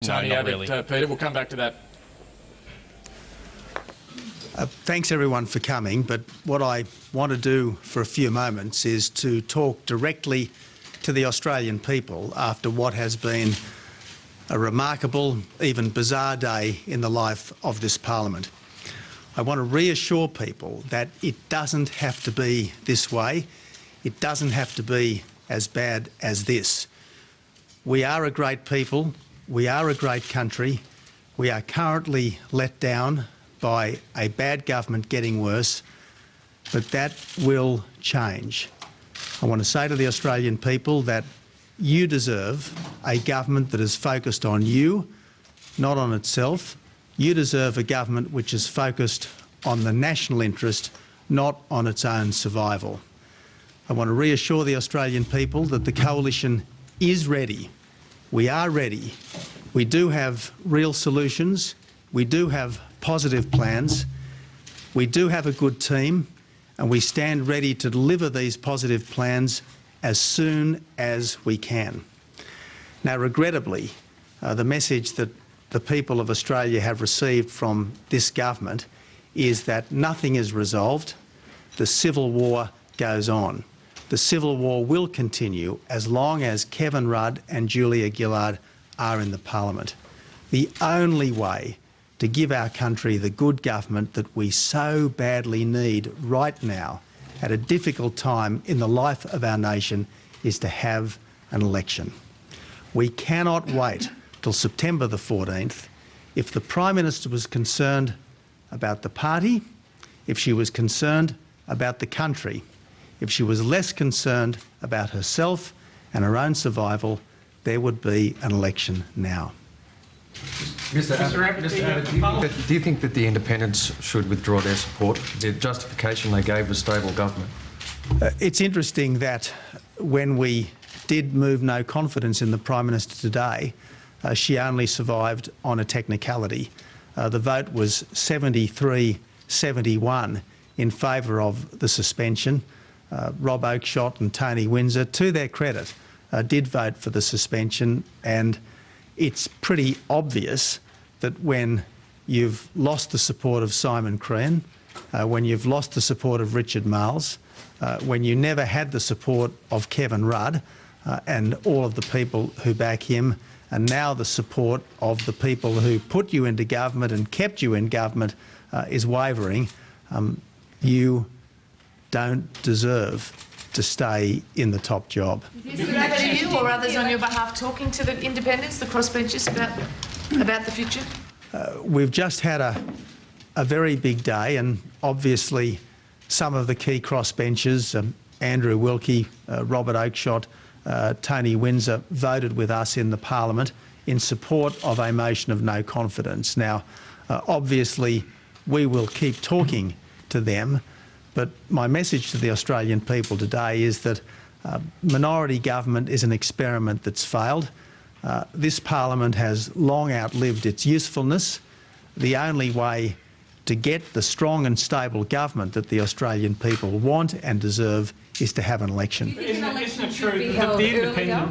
Tony Abbott, really. Peter, we'll come back to that. Thanks everyone for coming, but what I want to do for a few moments is to talk directly to the Australian people after what has been a remarkable, even bizarre day in the life of this parliament. I want to reassure people that it doesn't have to be this way. It doesn't have to be as bad as this. We are a great people. We are a great country. We are currently let down by a bad government getting worse, but that will change. I want to say to the Australian people that you deserve a government that is focused on you, not on itself. You deserve a government which is focused on the national interest, not on its own survival. I want to reassure the Australian people that the coalition is ready. We are ready. We do have real solutions. We do have positive plans. We do have a good team, and we stand ready to deliver these positive plans as soon as we can. Now, regrettably, the message that the people of Australia have received from this government is that nothing is resolved. The civil war goes on. The civil war will continue as long as Kevin Rudd and Julia Gillard are in the parliament. The only way to give our country the good government that we so badly need right now at a difficult time in the life of our nation is to have an election. We cannot wait till September the 14th. If the Prime Minister was concerned about the party, if she was concerned about the country, if she was less concerned about herself and her own survival, there would be an election now. Mr. Abbott, do you think that the independents should withdraw their support? The justification they gave was stable government. It's interesting that when we did move no confidence in the Prime Minister today, she only survived on a technicality. The vote was 73-71 in favour of the suspension. Rob Oakeshott and Tony Windsor, to their credit, did vote for the suspension, and it's pretty obvious that when you've lost the support of Simon Crean, when you've lost the support of Richard Marles, when you never had the support of Kevin Rudd and all of the people who back him, and now the support of the people who put you into government and kept you in government is wavering, you don't deserve to stay in the top job. Is that you or others on your behalf talking to the independents, the crossbenchers, about the future? We've just had a very big day, and obviously some of the key crossbenchers, Andrew Wilkie, Robert Oakeshott, Tony Windsor, voted with us in the parliament in support of a motion of no confidence. Now, obviously we will keep talking to them, but my message to the Australian people today is that minority government is an experiment that's failed. This parliament has long outlived its usefulness. The only way to get the strong and stable government that the Australian people want and deserve is to have an election. Do you think an election should be held earlier?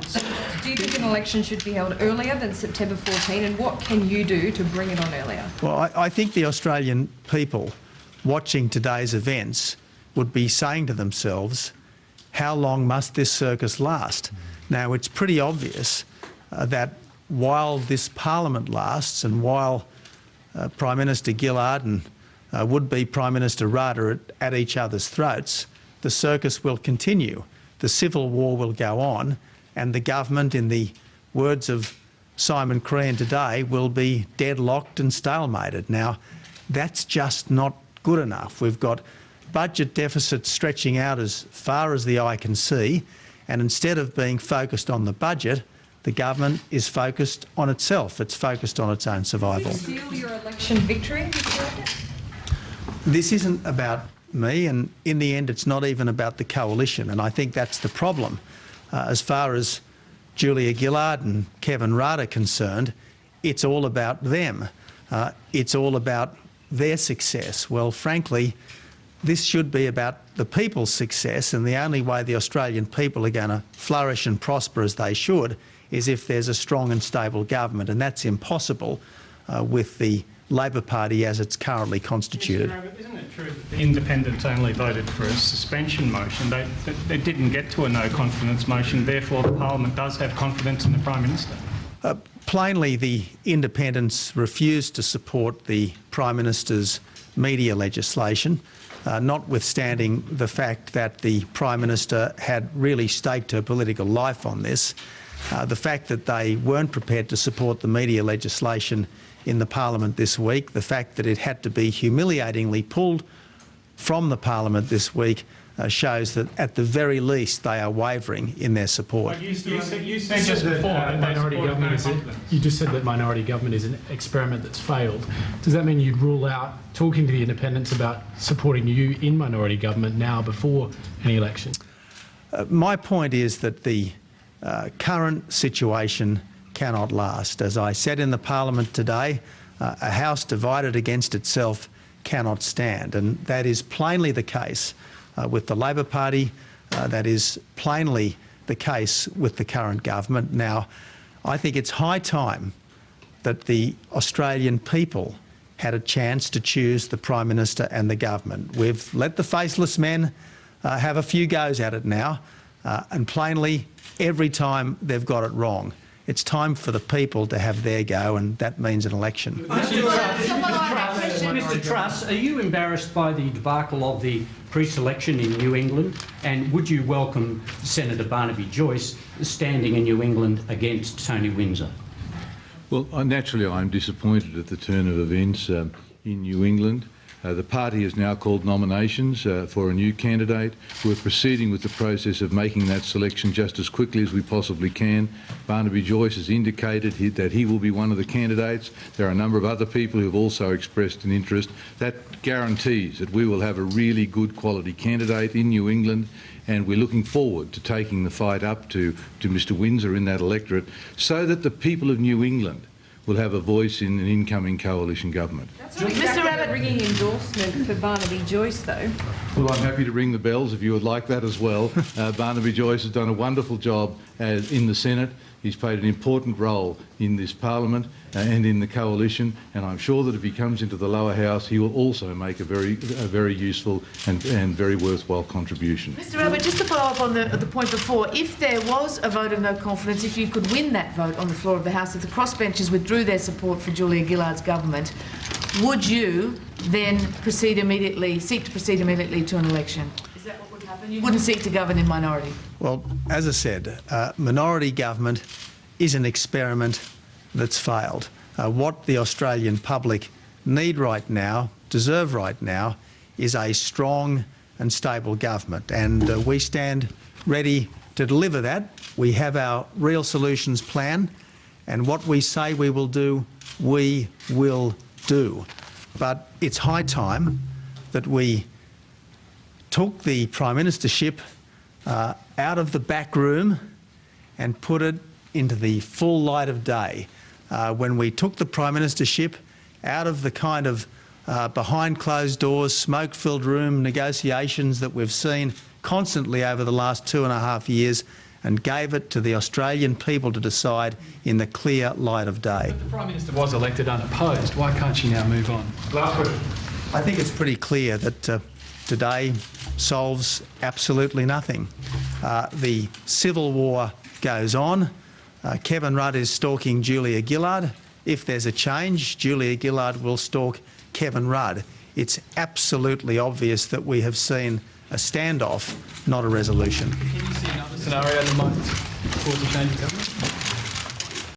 Do you think an election should be held earlier than September 14, and what can you do to bring it on earlier? Well, I think the Australian people watching today's events would be saying to themselves, how long must this circus last? Now, it's pretty obvious that while this parliament lasts and while Prime Minister Gillard and would-be Prime Minister Rudd are at each other's throats, the circus will continue. The civil war will go on, and the government, in the words of Simon Crean today, will be deadlocked and stalemated. Now, that's just not good enough. We've got budget deficits stretching out as far as the eye can see, and instead of being focused on the budget, the government is focused on itself. It's focused on its own survival. Does it seal your election victory? This isn't about me, and in the end it's not even about the coalition, and I think that's the problem. As far as Julia Gillard and Kevin Rudd are concerned, it's all about them. It's all about their success. Well, frankly, this should be about the people's success, and the only way the Australian people are going to flourish and prosper as they should is if there's a strong and stable government, and that's impossible with the Labor Party as it's currently constituted. Mr. Rabbit, isn't it true that the independents only voted for a suspension motion? They didn't get to a no confidence motion, therefore the Parliament does have confidence in the Prime Minister? Plainly, the independents refused to support the Prime Minister's media legislation, notwithstanding the fact that the Prime Minister had really staked her political life on this. The fact that they weren't prepared to support the media legislation in the Parliament this week, the fact that it had to be humiliatingly pulled from the Parliament this week shows that at the very least they are wavering in their support. Well, you said just before that minority government is you just said that minority government is an experiment that's failed. Does that mean you'd rule out talking to the independents about supporting you in minority government now before any election? My point is that the current situation cannot last. As I said in the Parliament today, a house divided against itself cannot stand, and that is plainly the case with the Labor Party. That is plainly the case with the current government. Now, I think it's high time that the Australian people had a chance to choose the Prime Minister and the government. We've let the faceless men have a few goes at it now, and plainly, every time they've got it wrong. It's time for the people to have their go, and that means an election. Mr. Truss, are you embarrassed by the debacle of the pre-selection in New England, and would you welcome Senator Barnaby Joyce standing in New England against Tony Windsor? Well, naturally I'm disappointed at the turn of events in New England. The party has now called nominations for a new candidate. We're proceeding with the process of making that selection just as quickly as we possibly can. Barnaby Joyce has indicated that he will be one of the candidates. There are a number of other people who have also expressed an interest. That guarantees that we will have a really good quality candidate in New England, and we're looking forward to taking the fight up to Mr Windsor in that electorate so that the people of New England will have a voice in an incoming coalition government. That's not exactly a ringing endorsement for Barnaby Joyce, though. Well, I'm happy to ring the bells if you would like that as well. Barnaby Joyce has done a wonderful job in the Senate. He's played an important role in this Parliament and in the coalition, and I'm sure that if he comes into the lower house, he will also make a very useful and very worthwhile contribution. Mr Rabbit, just to follow up on the point before, if there was a vote of no confidence, if you could win that vote on the floor of the House, if the crossbenchers withdrew their support for Julia Gillard's government, would you then seek to proceed immediately to an election? Is that what would happen? You wouldn't seek to govern in minority? Well, as I said, minority government is an experiment that's failed. What the Australian public need right now, deserve right now, is a strong and stable government, and we stand ready to deliver that. We have our real solutions plan, and what we say we will do, we will do. But it's high time that we took the Prime Ministership out of the back room and put it into the full light of day. When we took the Prime Ministership out of the kind of behind closed doors, smoke-filled room negotiations that we've seen constantly over the last 2.5 years, and gave it to the Australian people to decide in the clear light of day. But the Prime Minister was elected unopposed. Why can't she now move on? Last question. I think it's pretty clear that today solves absolutely nothing. The civil war goes on. Kevin Rudd is stalking Julia Gillard. If there's a change, Julia Gillard will stalk Kevin Rudd. It's absolutely obvious that we have seen a standoff, not a resolution. Can you see another scenario that might cause a change of government?